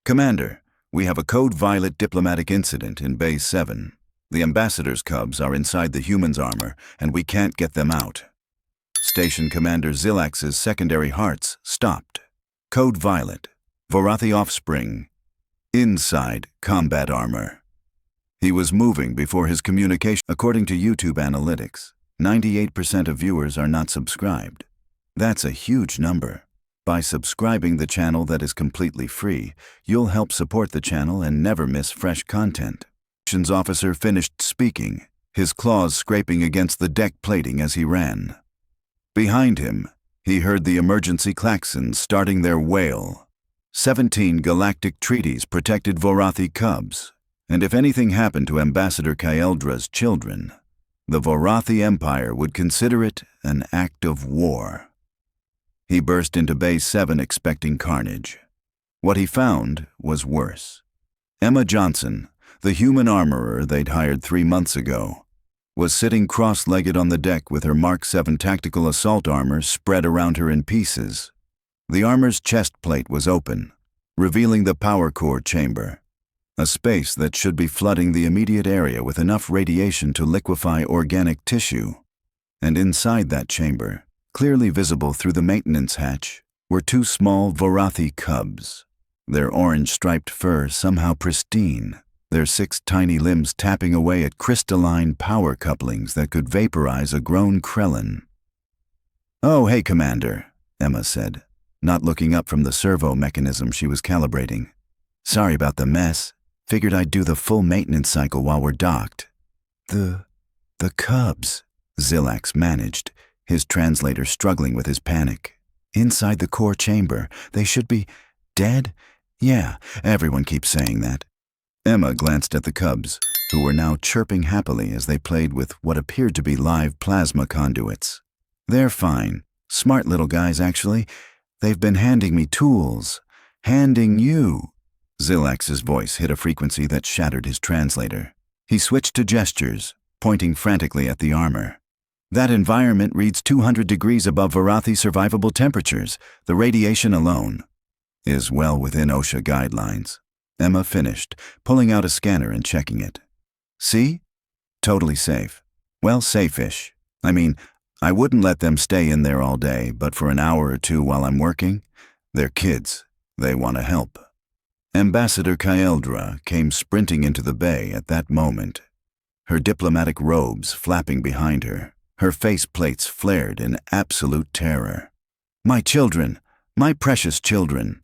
Commander, we have a Code Violet diplomatic incident in Base 7. The ambassador's cubs are inside the human's armor, and we can't get them out. Station Commander Xilax's secondary hearts stopped. Code Violet, Vorathi offspring, inside combat armor. He was moving before his communication. According to YouTube analytics, 98% of viewers are not subscribed. That's a huge number. By subscribing the channel that is completely free, you'll help support the channel and never miss fresh content. The officer finished speaking, his claws scraping against the deck plating as he ran. Behind him, he heard the emergency klaxons starting their wail. 17 galactic treaties protected Vorathi cubs, and if anything happened to Ambassador Kaeldra's children, the Vorathi Empire would consider it an act of war. He burst into Base 7 expecting carnage. What he found was worse. Emma Johnson, the human armorer they'd hired 3 months ago, was sitting cross-legged on the deck with her Mark 7 tactical assault armor spread around her in pieces. The armor's chest plate was open, revealing the power core chamber, a space that should be flooding the immediate area with enough radiation to liquefy organic tissue. And inside that chamber, clearly visible through the maintenance hatch, were 2 small Vorathi cubs, their orange-striped fur somehow pristine, their 6 tiny limbs tapping away at crystalline power couplings that could vaporize a grown Krellin. "Oh, hey, Commander," Emma said, not looking up from the servo mechanism she was calibrating. "Sorry about the mess. Figured I'd do the full maintenance cycle while we're docked." The cubs," Xilax managed, his translator struggling with his panic. "Inside the core chamber. They should be dead? Yeah, everyone keeps saying that." Emma glanced at the cubs, who were now chirping happily as they played with what appeared to be live plasma conduits. "They're fine. Smart little guys, actually. They've been handing me tools. Handing you." Xilax's voice hit a frequency that shattered his translator. He switched to gestures, pointing frantically at the armor. "That environment reads 200 degrees above Vorathi survivable temperatures. The radiation alone is well within OSHA guidelines." Emma finished, pulling out a scanner and checking it. "See? Totally safe. Well, safe-ish. I mean, I wouldn't let them stay in there all day, but for an hour or 2 while I'm working, they're kids. They want to help." Ambassador Kaeldra came sprinting into the bay at that moment, her diplomatic robes flapping behind her. Her faceplates flared in absolute terror. "My children! My precious children!"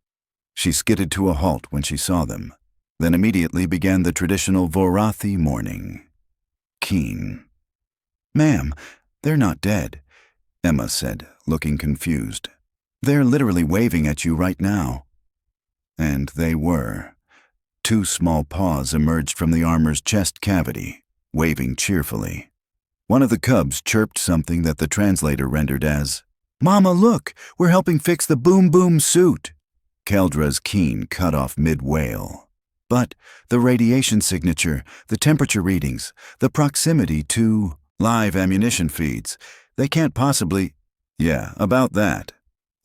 She skidded to a halt when she saw them, then immediately began the traditional Vorathi mourning. Keen. "Ma'am, they're not dead," Emma said, looking confused. "They're literally waving at you right now." And they were. 2 small paws emerged from the armor's chest cavity, waving cheerfully. One of the cubs chirped something that the translator rendered as, "Mama, look! We're helping fix the boom-boom suit!" Kaeldra's Keen cut off mid-wail. "But the radiation signature, the temperature readings, the proximity to live ammunition feeds, they can't possibly—" "Yeah, about that."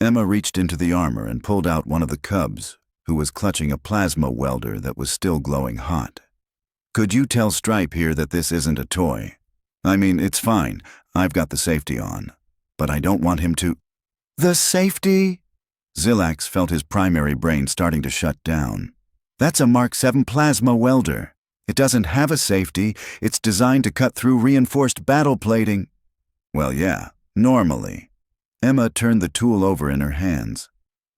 Emma reached into the armor and pulled out one of the cubs, who was clutching a plasma welder that was still glowing hot. "Could you tell Stripe here that this isn't a toy? I mean, it's fine. I've got the safety on. But I don't want him to—" "The safety?" Xilax felt his primary brain starting to shut down. "That's a Mark 7 plasma welder. It doesn't have a safety. It's designed to cut through reinforced battle plating." "Well, yeah, normally." Emma turned the tool over in her hands.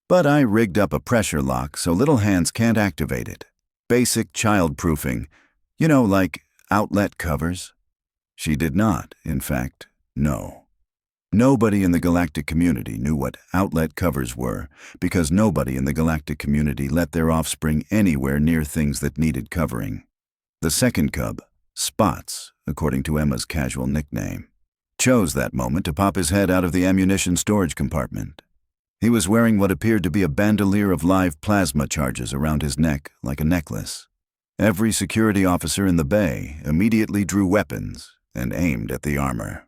"But I rigged up a pressure lock so little hands can't activate it. Basic childproofing. You know, like outlet covers." She did not, in fact, know. Nobody in the galactic community knew what outlet covers were, because nobody in the galactic community let their offspring anywhere near things that needed covering. The second cub, Spots, according to Emma's casual nickname, chose that moment to pop his head out of the ammunition storage compartment. He was wearing what appeared to be a bandolier of live plasma charges around his neck like a necklace. Every security officer in the bay immediately drew weapons and aimed at the armor.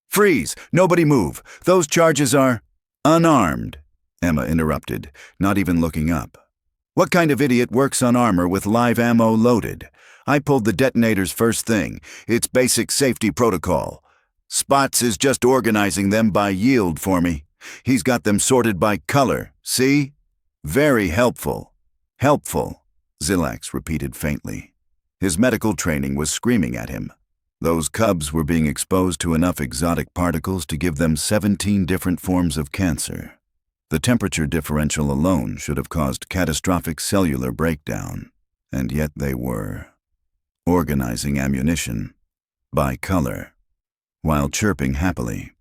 "Freeze! Nobody move! Those charges are—" "Unarmed," Emma interrupted, not even looking up. What kind of idiot works on armor with live ammo loaded? I pulled the detonators first thing. It's basic safety protocol. Spots is just organizing them by yield for me. He's got them sorted by color, see? Very helpful. Helpful, Xilax repeated faintly. His medical training was screaming at him. Those cubs were being exposed to enough exotic particles to give them 17 different forms of cancer. The temperature differential alone should have caused catastrophic cellular breakdown, and yet they were. Organizing ammunition by color, while chirping happily.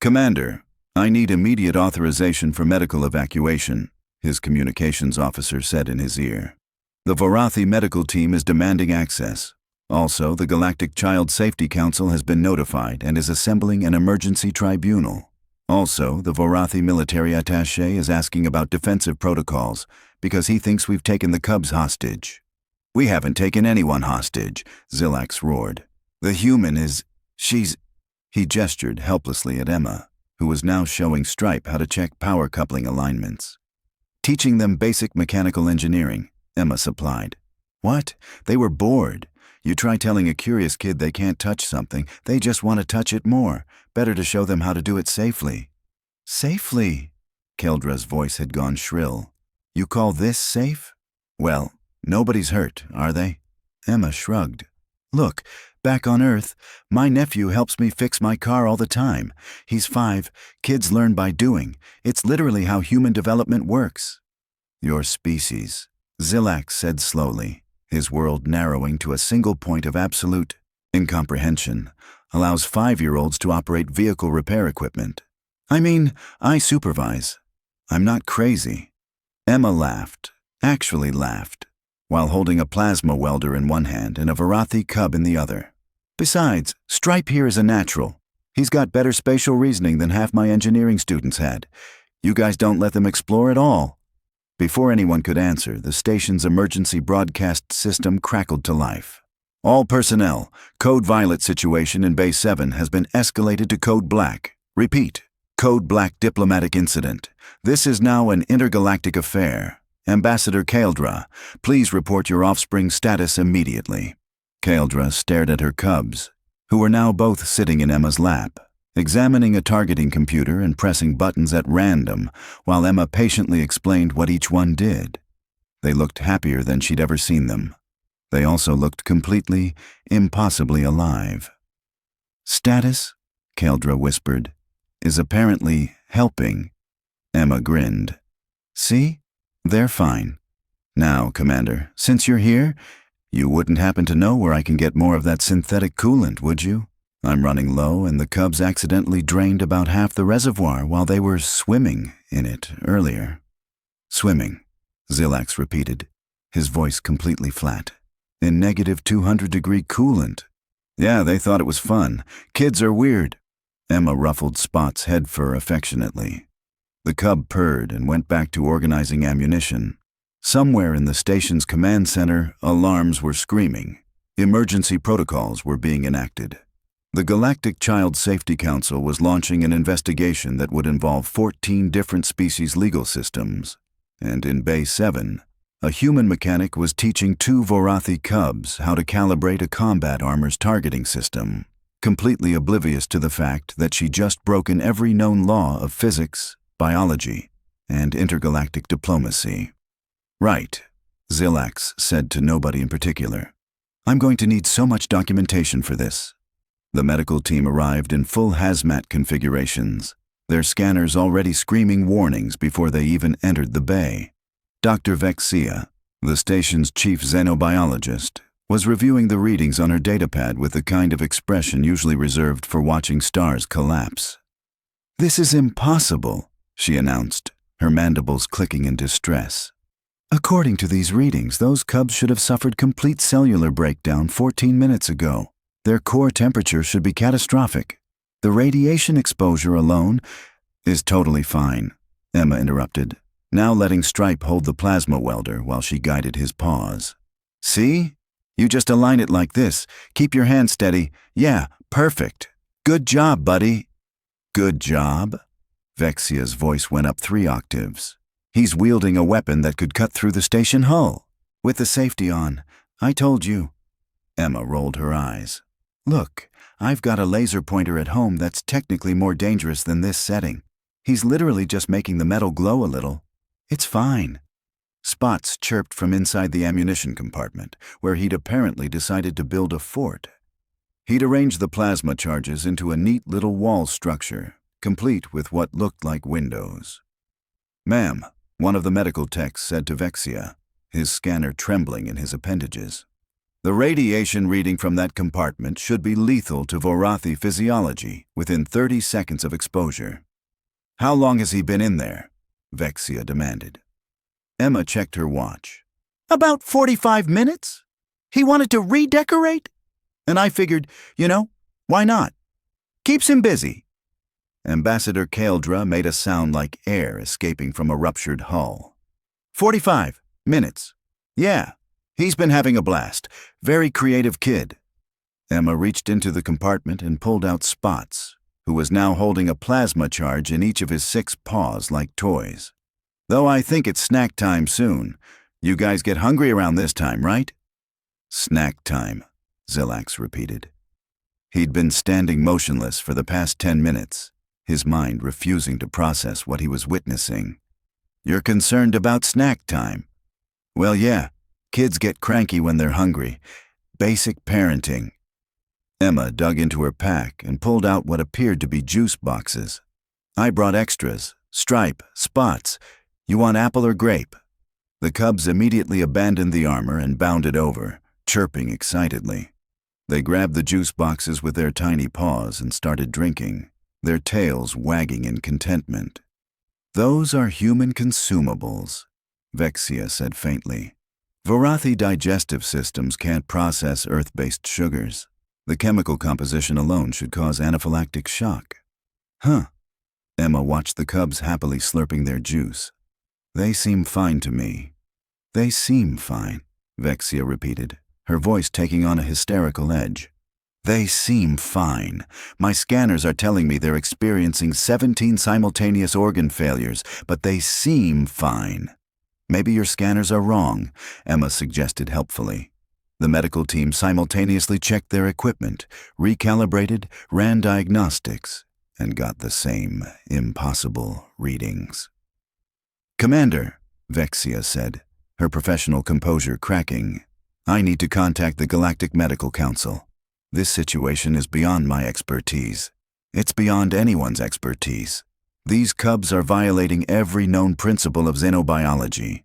"Commander, I need immediate authorization for medical evacuation," his communications officer said in his ear. "The Vorathi medical team is demanding access. Also, the Galactic Child Safety Council has been notified and is assembling an emergency tribunal. Also, the Vorathi military attaché is asking about defensive protocols because he thinks we've taken the cubs hostage." "We haven't taken anyone hostage," Xilax roared. "The human is... she's..." He gestured helplessly at Emma, who was now showing Stripe how to check power coupling alignments. "Teaching them basic mechanical engineering," Emma supplied. "What? They were bored. You try telling a curious kid they can't touch something, they just want to touch it more. Better to show them how to do it safely." "Safely?" Keldra's voice had gone shrill. "You call this safe?" "Well, nobody's hurt, are they?" Emma shrugged. "Look, back on Earth, my nephew helps me fix my car all the time. He's 5. Kids learn by doing. It's literally how human development works." "Your species," Xilax said slowly, his world narrowing to a single point of absolute incomprehension, allows 5-year-olds to operate vehicle repair equipment. "I mean, I supervise. I'm not crazy." Emma laughed, actually laughed, while holding a plasma welder in one hand and a Vorathi cub in the other. "Besides, Stripe here is a natural. He's got better spatial reasoning than half my engineering students had. You guys don't let them explore at all." Before anyone could answer, the station's emergency broadcast system crackled to life. "All personnel, Code Violet situation in Bay 7 has been escalated to Code Black. Repeat, Code Black diplomatic incident. This is now an intergalactic affair. Ambassador Kaldra, please report your offspring's status immediately." Kaldra stared at her cubs, who were now both sitting in Emma's lap, examining a targeting computer and pressing buttons at random, while Emma patiently explained what each one did. They looked happier than she'd ever seen them. They also looked completely, impossibly alive. "Status," Kaldra whispered, "is apparently helping." Emma grinned. "See? They're fine. Now, Commander, since you're here, you wouldn't happen to know where I can get more of that synthetic coolant, would you? I'm running low, and the cubs accidentally drained about half the reservoir while they were swimming in it earlier." "Swimming," Xilax repeated, his voice completely flat. "In -200-degree coolant. Yeah, they thought it was fun. Kids are weird." Emma ruffled Spot's head fur affectionately. The cub purred and went back to organizing ammunition. Somewhere in the station's command center, alarms were screaming. Emergency protocols were being enacted. The Galactic Child Safety Council was launching an investigation that would involve 14 different species legal systems. And in Bay 7, a human mechanic was teaching 2 Vorathi cubs how to calibrate a combat armor's targeting system, completely oblivious to the fact that she'd just broken every known law of physics, biology, and intergalactic diplomacy. "Right," Xilax said to nobody in particular. "I'm going to need so much documentation for this." The medical team arrived in full hazmat configurations, their scanners already screaming warnings before they even entered the bay. Dr. Vexia, the station's chief xenobiologist, was reviewing the readings on her datapad with the kind of expression usually reserved for watching stars collapse. "This is impossible," she announced, her mandibles clicking in distress. "According to these readings, those cubs should have suffered complete cellular breakdown 14 minutes ago. Their core temperature should be catastrophic. The radiation exposure alone is totally fine," Emma interrupted, now letting Stripe hold the plasma welder while she guided his paws. "See? You just align it like this. Keep your hand steady. Yeah, perfect. Good job, buddy." "Good job?" Vexia's voice went up 3 octaves. He's wielding a weapon that could cut through the station hull. With the safety on. I told you. Emma rolled her eyes. Look, I've got a laser pointer at home that's technically more dangerous than this setting. He's literally just making the metal glow a little. It's fine. Spots chirped from inside the ammunition compartment, where he'd apparently decided to build a fort. He'd arranged the plasma charges into a neat little wall structure, complete with what looked like windows. "Ma'am," one of the medical techs said to Vexia, his scanner trembling in his appendages. "The radiation reading from that compartment should be lethal to Vorathi physiology within 30 seconds of exposure." "How long has he been in there?" Vexia demanded. Emma checked her watch. "About 45 minutes. He wanted to redecorate? And I figured, why not? Keeps him busy." Ambassador Kaldra made a sound like air escaping from a ruptured hull. 45 minutes. Yeah, he's been having a blast. Very creative kid." Emma reached into the compartment and pulled out Spots, who was now holding a plasma charge in each of his 6 paws like toys. "Though I think it's snack time soon. You guys get hungry around this time, right?" "Snack time," Xilax repeated. He'd been standing motionless for the past 10 minutes, his mind refusing to process what he was witnessing. "You're concerned about snack time?" "Well, yeah. Kids get cranky when they're hungry. Basic parenting." Emma dug into her pack and pulled out what appeared to be juice boxes. "I brought extras. Stripe, Spots. You want apple or grape?" The cubs immediately abandoned the armor and bounded over, chirping excitedly. They grabbed the juice boxes with their tiny paws and started drinking, their tails wagging in contentment. "Those are human consumables," Vexia said faintly. "Vorathi digestive systems can't process Earth-based sugars. The chemical composition alone should cause anaphylactic shock." "Huh." Emma watched the cubs happily slurping their juice. "They seem fine to me." "They seem fine," Vexia repeated, her voice taking on a hysterical edge. "They seem fine. My scanners are telling me they're experiencing 17 simultaneous organ failures, but they seem fine." "Maybe your scanners are wrong," Emma suggested helpfully. The medical team simultaneously checked their equipment, recalibrated, ran diagnostics, and got the same impossible readings. "Commander," Vexia said, her professional composure cracking, "I need to contact the Galactic Medical Council. This situation is beyond my expertise. It's beyond anyone's expertise. These cubs are violating every known principle of xenobiology."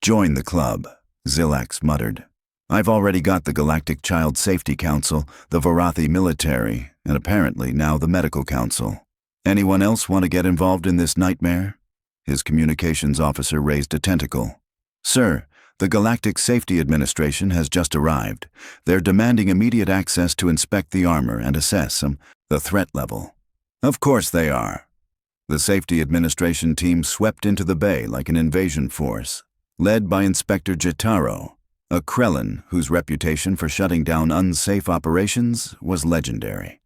"Join the club," Xilax muttered. "I've already got the Galactic Child Safety Council, the Vorathi military, and apparently now the Medical Council. Anyone else want to get involved in this nightmare?" His communications officer raised a tentacle. "Sir, the Galactic Safety Administration has just arrived. They're demanding immediate access to inspect the armor and assess the threat level." "Of course they are." The Safety Administration team swept into the bay like an invasion force, led by Inspector Jitaro, a Krellin whose reputation for shutting down unsafe operations was legendary.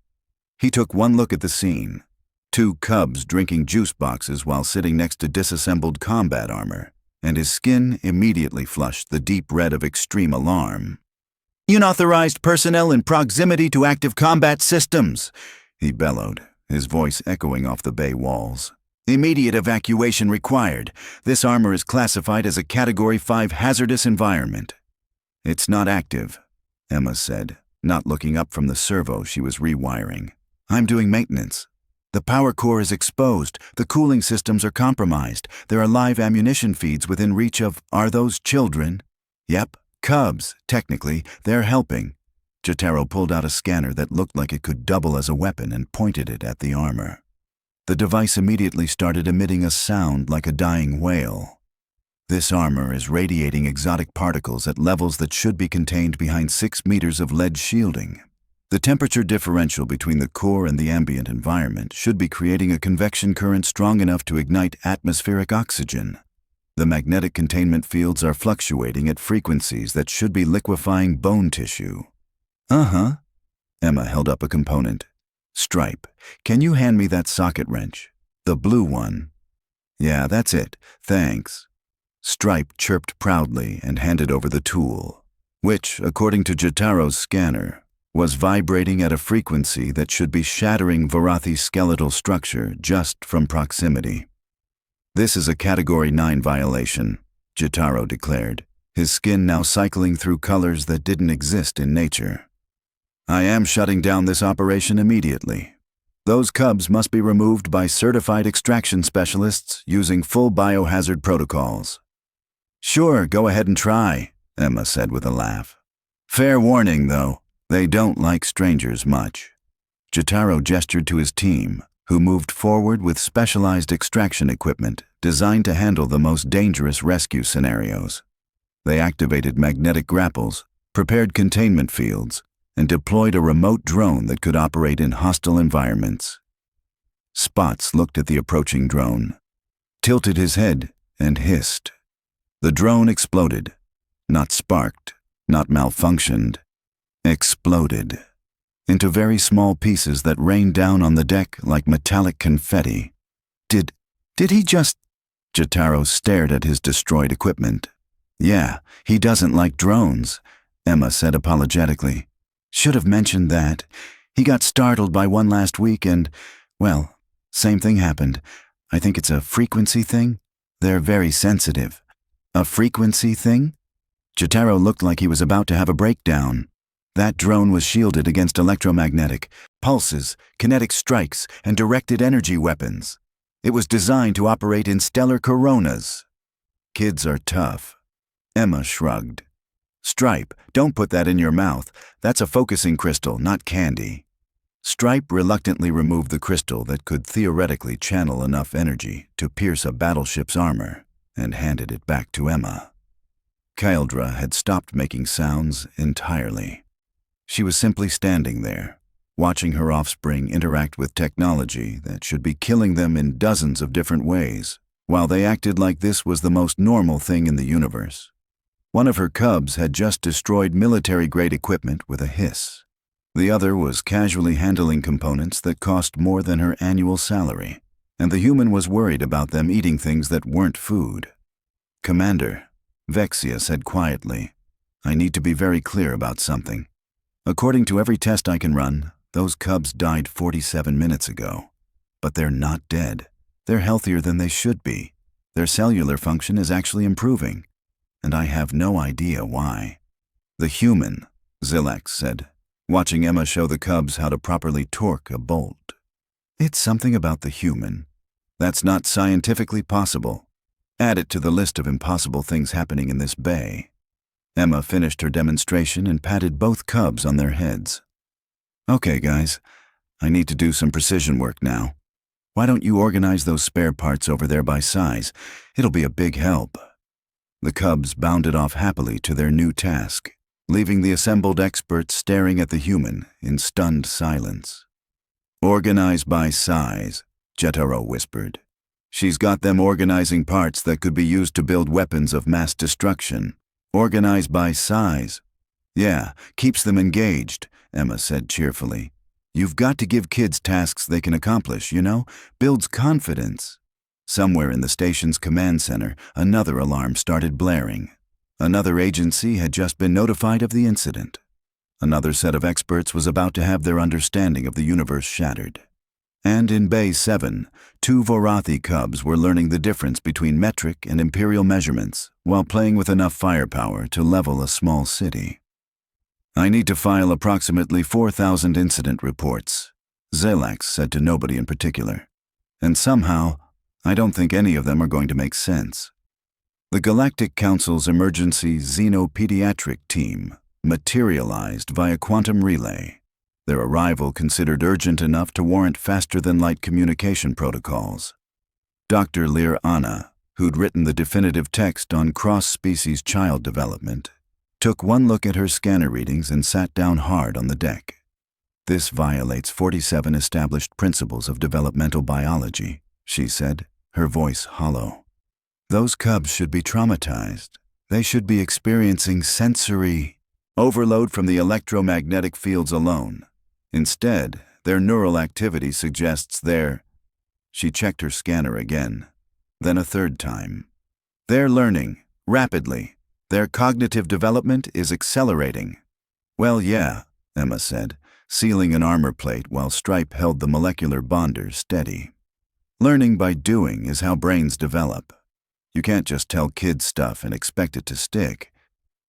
He took one look at the scene. 2 cubs drinking juice boxes while sitting next to disassembled combat armor, and his skin immediately flushed the deep red of extreme alarm. "Unauthorized personnel in proximity to active combat systems," he bellowed, his voice echoing off the bay walls. "Immediate evacuation required. This armor is classified as a Category 5 hazardous environment." "It's not active," Emma said, not looking up from the servo she was rewiring. "I'm doing maintenance. The power core is exposed. The cooling systems are compromised. There are live ammunition feeds within reach of... Are those children?" "Yep, cubs, technically. They're helping." Jotaro pulled out a scanner that looked like it could double as a weapon and pointed it at the armor. The device immediately started emitting a sound like a dying whale. "This armor is radiating exotic particles at levels that should be contained behind 6 meters of lead shielding. The temperature differential between the core and the ambient environment should be creating a convection current strong enough to ignite atmospheric oxygen. The magnetic containment fields are fluctuating at frequencies that should be liquefying bone tissue." "Uh-huh." Emma held up a component. "Stripe, can you hand me that socket wrench? The blue one." Yeah, that's it. Thanks. Stripe chirped proudly and handed over the tool, which, according to Jataro's scanner, was vibrating at a frequency that should be shattering Varathi's skeletal structure just from proximity. This is a Category 9 violation, Jataro declared, his skin now cycling through colors that didn't exist in nature. I am shutting down this operation immediately. Those cubs must be removed by certified extraction specialists using full biohazard protocols. Sure, go ahead and try, Emma said with a laugh. Fair warning, though, they don't like strangers much. Jataro gestured to his team, who moved forward with specialized extraction equipment designed to handle the most dangerous rescue scenarios. They activated magnetic grapples, prepared containment fields, and deployed a remote drone that could operate in hostile environments. Spots looked at the approaching drone, tilted his head, and hissed. The drone exploded. Not sparked, not malfunctioned. Exploded. Into very small pieces that rained down on the deck like metallic confetti. Did he just... Jataro stared at his destroyed equipment. Yeah, he doesn't like drones, Emma said apologetically. Should have mentioned that. He got startled by one last week and, well, same thing happened. I think it's a frequency thing. They're very sensitive. A frequency thing? Jataro looked like he was about to have a breakdown. That drone was shielded against electromagnetic, pulses, kinetic strikes, and directed energy weapons. It was designed to operate in stellar coronas. Kids are tough. Emma shrugged. Stripe, don't put that in your mouth. That's a focusing crystal, not candy. Stripe reluctantly removed the crystal that could theoretically channel enough energy to pierce a battleship's armor and handed it back to Emma. Kyldra had stopped making sounds entirely. She was simply standing there, watching her offspring interact with technology that should be killing them in dozens of different ways, while they acted like this was the most normal thing in the universe. One of her cubs had just destroyed military-grade equipment with a hiss. The other was casually handling components that cost more than her annual salary, and the human was worried about them eating things that weren't food. Commander, Vexia said quietly, I need to be very clear about something. According to every test I can run, those cubs died 47 minutes ago. But they're not dead. They're healthier than they should be. Their cellular function is actually improving. And I have no idea why. The human, Xilax said, watching Emma show the cubs how to properly torque a bolt. It's something about the human. That's not scientifically possible. Add it to the list of impossible things happening in this bay. Emma finished her demonstration and patted both cubs on their heads. Okay, guys, I need to do some precision work now. Why don't you organize those spare parts over there by size? It'll be a big help. The cubs bounded off happily to their new task, leaving the assembled experts staring at the human in stunned silence. Organize by size, Jataro whispered. She's got them organizing parts that could be used to build weapons of mass destruction. Organize by size. Yeah, keeps them engaged, Emma said cheerfully. You've got to give kids tasks they can accomplish, you know? Builds confidence. Somewhere in the station's command center, another alarm started blaring. Another agency had just been notified of the incident. Another set of experts was about to have their understanding of the universe shattered. And in Bay 7, 2 Vorathi cubs were learning the difference between metric and imperial measurements while playing with enough firepower to level a small city. I need to file approximately 4,000 incident reports, Xilax said to nobody in particular. And somehow, I don't think any of them are going to make sense. The Galactic Council's emergency Xenopediatric team materialized via quantum relay. Their arrival considered urgent enough to warrant faster-than-light communication protocols. Dr. Lear Anna, who'd written the definitive text on cross-species child development, took one look at her scanner readings and sat down hard on the deck. This violates 47 established principles of developmental biology, she said, her voice hollow. Those cubs should be traumatized. They should be experiencing sensory overload from the electromagnetic fields alone. Instead, their neural activity suggests they're... She checked her scanner again. then a third time. They're learning, rapidly. Their cognitive development is accelerating. Well, yeah, Emma said, sealing an armor plate while Stripe held the molecular bonder steady. Learning by doing is how brains develop. You can't just tell kids stuff and expect it to stick.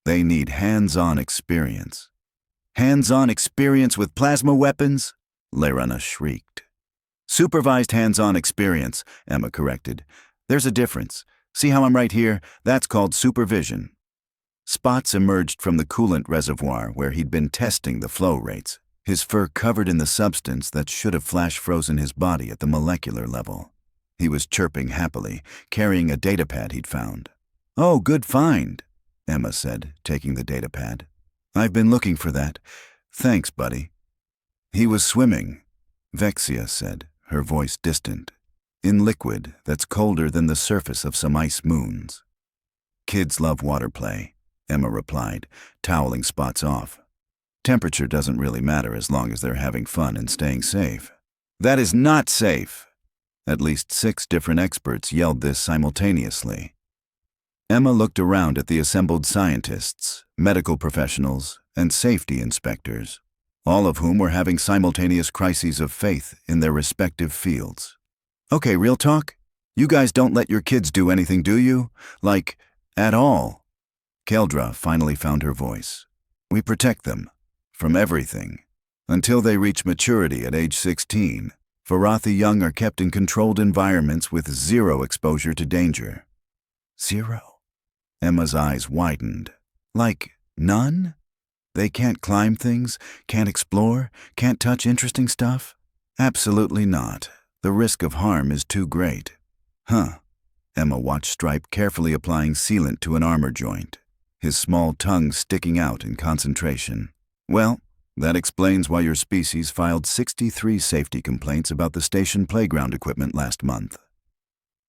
They need hands-on experience. Hands-on experience with plasma weapons? Lerana shrieked. Supervised hands-on experience, Emma corrected. There's a difference. See how I'm right here? That's called supervision. Spots emerged from the coolant reservoir where he'd been testing the flow rates, his fur covered in the substance that should have flash-frozen his body at the molecular level. He was chirping happily, carrying a datapad he'd found. "Oh, good find," Emma said, taking the datapad. "I've been looking for that. Thanks, buddy." "He was swimming," Vexia said, her voice distant, "in liquid that's colder than the surface of some ice moons." "Kids love water play," Emma replied, toweling Spots off. "Temperature doesn't really matter as long as they're having fun and staying safe." "That is not safe!" At least 6 different experts yelled this simultaneously. Emma looked around at the assembled scientists, medical professionals, and safety inspectors, all of whom were having simultaneous crises of faith in their respective fields. "Okay, real talk? You guys don't let your kids do anything, do you? Like, at all?" Keldra finally found her voice. "We protect them. From everything. Until they reach maturity at age 16, Varathi young are kept in controlled environments with 0 exposure to danger." 0? Emma's eyes widened. "Like, none? They can't climb things, can't explore, can't touch interesting stuff?" "Absolutely not. The risk of harm is too great." "Huh." Emma watched Stripe carefully applying sealant to an armor joint, his small tongue sticking out in concentration. "Well, that explains why your species filed 63 safety complaints about the station playground equipment last month."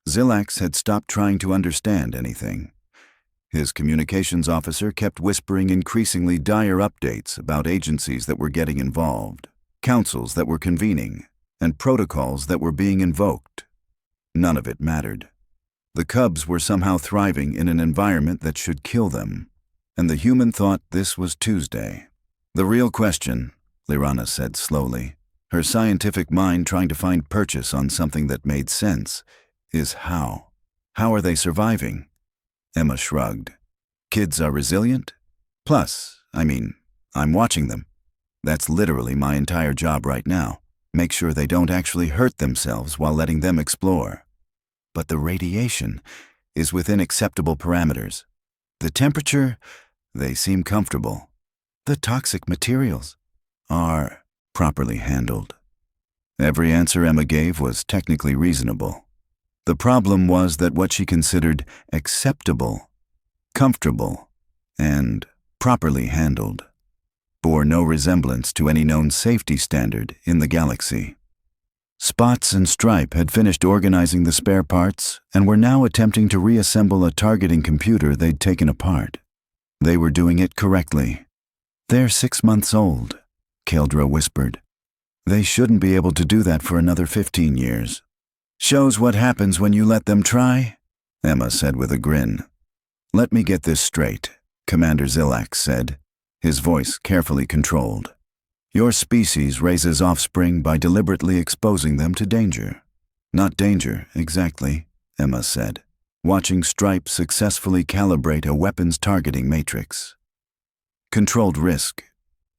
Xilax had stopped trying to understand anything. His communications officer kept whispering increasingly dire updates about agencies that were getting involved, councils that were convening, and protocols that were being invoked. None of it mattered. The cubs were somehow thriving in an environment that should kill them, and the human thought this was Tuesday. "The real question," Lerana said slowly, her scientific mind trying to find purchase on something that made sense, is how. How are they surviving? Emma shrugged. "Kids are resilient? Plus, I'm watching them. That's literally my entire job right now. Make sure they don't actually hurt themselves while letting them explore. But the radiation is within acceptable parameters. The temperature, they seem comfortable. The toxic materials are properly handled." Every answer Emma gave was technically reasonable. The problem was that what she considered acceptable, comfortable, and properly handled bore no resemblance to any known safety standard in the galaxy. Spots and Stripe had finished organizing the spare parts and were now attempting to reassemble a targeting computer they'd taken apart. They were doing it correctly. "They're 6 months old," Keldra whispered. "They shouldn't be able to do that for another 15 years. "Shows what happens when you let them try," Emma said with a grin. "Let me get this straight," Commander Xilax said, his voice carefully controlled. "Your species raises offspring by deliberately exposing them to danger." "Not danger, exactly," Emma said, watching Stripe successfully calibrate a weapons targeting matrix. "Controlled risk.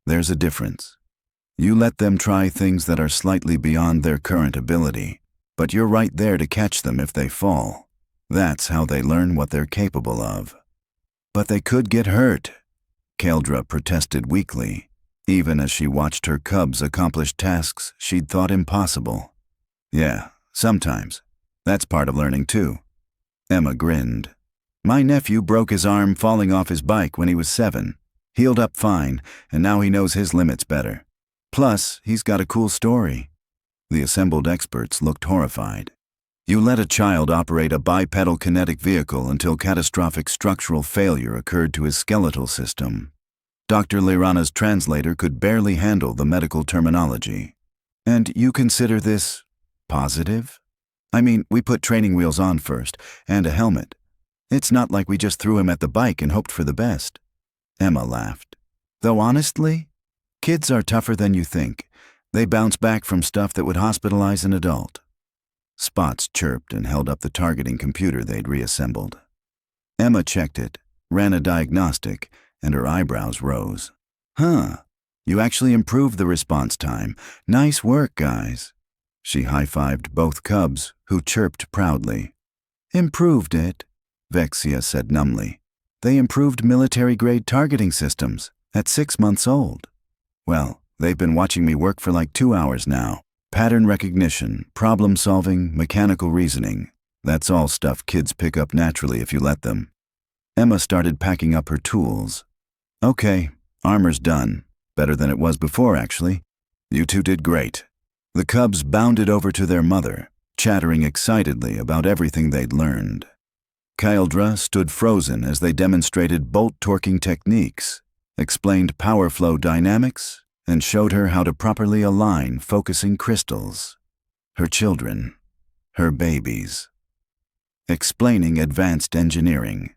There's a difference. You let them try things that are slightly beyond their current ability, but you're right there to catch them if they fall. That's how they learn what they're capable of." "But they could get hurt," Keldra protested weakly, even as she watched her cubs accomplish tasks she'd thought impossible. "Yeah, sometimes. That's part of learning too." Emma grinned. "My nephew broke his arm falling off his bike when he was 7. Healed up fine, and now he knows his limits better. Plus, he's got a cool story." The assembled experts looked horrified. "You let a child operate a bipedal kinetic vehicle until catastrophic structural failure occurred to his skeletal system. Dr. Lerana's translator could barely handle the medical terminology. And you consider this positive?" I mean, we put training wheels on first, and a helmet. It's not like we just threw him at the bike and hoped for the best. Emma laughed. Though honestly, kids are tougher than you think. They bounce back from stuff that would hospitalize an adult. Spots chirped and held up the targeting computer they'd reassembled. Emma checked it, ran a diagnostic, and her eyebrows rose. Huh, you actually improved the response time. Nice work, guys. She high-fived both cubs, who chirped proudly. Improved it, Vexia said numbly. They improved military-grade targeting systems at 6 months old. Well, they've been watching me work for like 2 hours now. Pattern recognition, problem-solving, mechanical reasoning. That's all stuff kids pick up naturally if you let them. Emma started packing up her tools. Okay, armor's done. Better than it was before, actually. You two did great. The cubs bounded over to their mother, chattering excitedly about everything they'd learned. Kyldra stood frozen as they demonstrated bolt-torquing techniques, explained power flow dynamics, and showed her how to properly align focusing crystals. Her children, her babies. Explaining advanced engineering.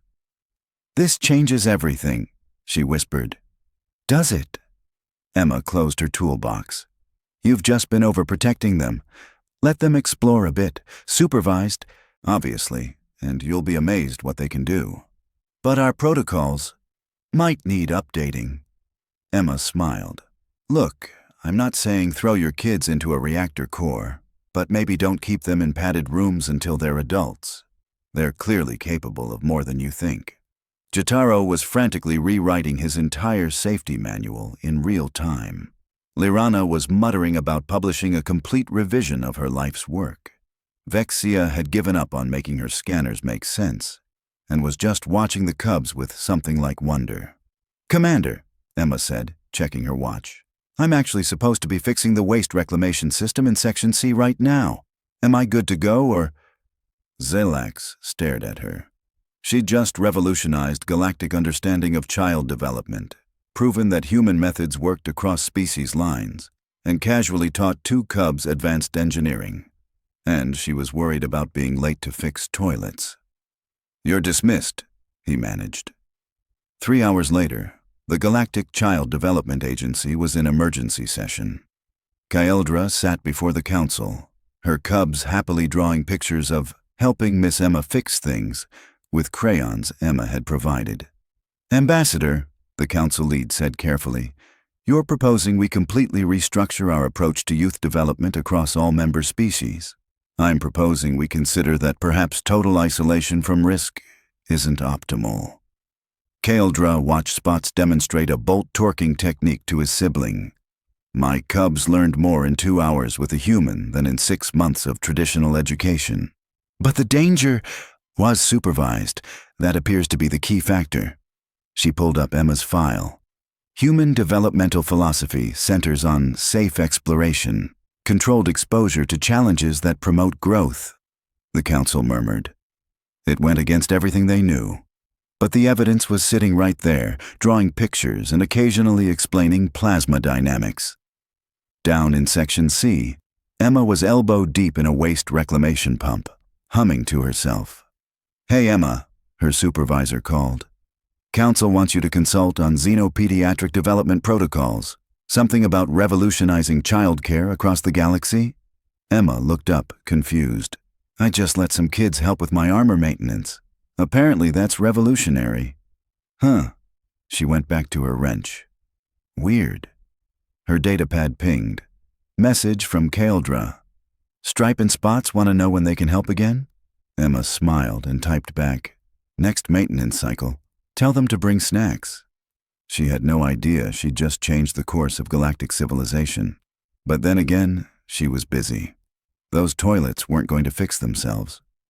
This changes everything, she whispered. Does it? Emma closed her toolbox. You've just been overprotecting them. Let them explore a bit, supervised, obviously, and you'll be amazed what they can do. But our protocols might need updating. Emma smiled. Look, I'm not saying throw your kids into a reactor core, but maybe don't keep them in padded rooms until they're adults. They're clearly capable of more than you think. Jotaro was frantically rewriting his entire safety manual in real time. Lirana was muttering about publishing a complete revision of her life's work. Vexia had given up on making her scanners make sense, and was just watching the cubs with something like wonder. Commander, Emma said, checking her watch. I'm actually supposed to be fixing the waste reclamation system in Section C right now. Am I good to go, or? Zelax stared at her. She'd just revolutionized Galactic understanding of child development, proven that human methods worked across species lines, and casually taught 2 cubs advanced engineering. And she was worried about being late to fix toilets. You're dismissed, he managed. 3 hours later, the Galactic Child Development Agency was in emergency session. Kyldra sat before the council, her cubs happily drawing pictures of helping Miss Emma fix things with crayons Emma had provided. Ambassador, the council lead said carefully, you're proposing we completely restructure our approach to youth development across all member species. I'm proposing we consider that perhaps total isolation from risk isn't optimal. Kyldra watched Spots demonstrate a bolt-torquing technique to his sibling. My cubs learned more in 2 hours with a human than in 6 months of traditional education. But the danger was supervised. That appears to be the key factor. She pulled up Emma's file. Human developmental philosophy centers on safe exploration, controlled exposure to challenges that promote growth, the council murmured. It went against everything they knew. But the evidence was sitting right there, drawing pictures and occasionally explaining plasma dynamics. Down in Section C, Emma was elbow deep in a waste reclamation pump, humming to herself. Hey Emma, her supervisor called. Council wants you to consult on Xenopediatric development protocols. Something about revolutionizing childcare across the galaxy? Emma looked up, confused. I just let some kids help with my armor maintenance. Apparently that's revolutionary. Huh. She went back to her wrench. Weird. Her datapad pinged. Message from Kyldra. Stripe and Spots want to know when they can help again? Emma smiled and typed back. Next maintenance cycle. Tell them to bring snacks. She had no idea she'd just changed the course of galactic civilization. But then again, she was busy. Those toilets weren't going to fix themselves.